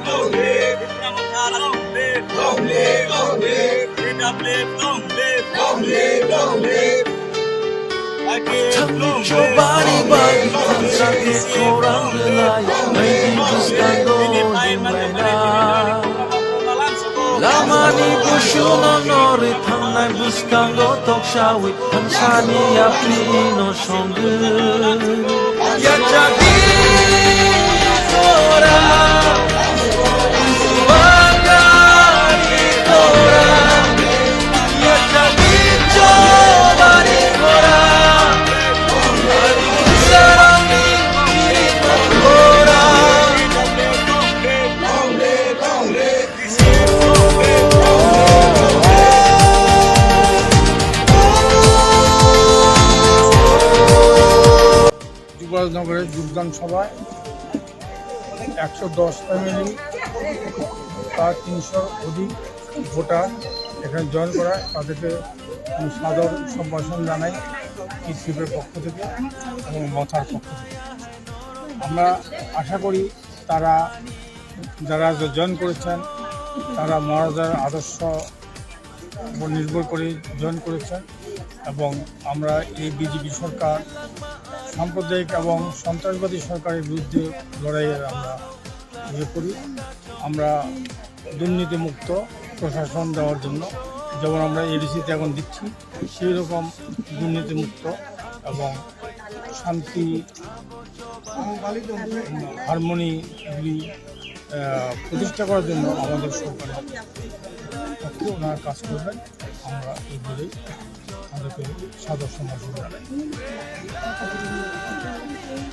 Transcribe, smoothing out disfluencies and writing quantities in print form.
Long live. Long live. Long live. Long live. Freedom live. Long live. Long live. Long live. Tangi cobani bagi sakit korang relai Main buskando dimana Lama ni bushuno nori tangnai buskando tokshawi Pansani apri no shongu Ya jadi korang Bangani korang Ya jadi cobani korang যুবরাজনগরের যোগদান সভায় 110 family প্রায় 300 অধিক voter এখানে join করা তাদেরকে সাদর সম্ভাষণ জানাই ইসিপের পক্ষ থেকে এবং মথার পক্ষ থেকে। আমরা আশা করি তারা যারা জয়েন করেছেন তারা মহারাজার আদর্শ উপর নির্ভর করে জয়েন করেছেন এবং আমরা এই বিজেপি সরকার সাম্প্রদায়িক এবং সন্ত্রাসবাদী সরকারের বিরুদ্ধে লড়াইয়ের আমরা করি। আমরা দুর্নীতিমুক্ত প্রশাসন দেওয়ার জন্য যেমন আমরা এডিসিতে এখন দিচ্ছি সেই রকম দুর্নীতিমুক্ত এবং শান্তি হারমোনিগুলি প্রতিষ্ঠা করার জন্য আমাদের সরকারের পক্ষে ওনারা কাজ করবেন। আমরা এই বলেই আমাদেরকে সাদর সম্ভাষণ জানাই।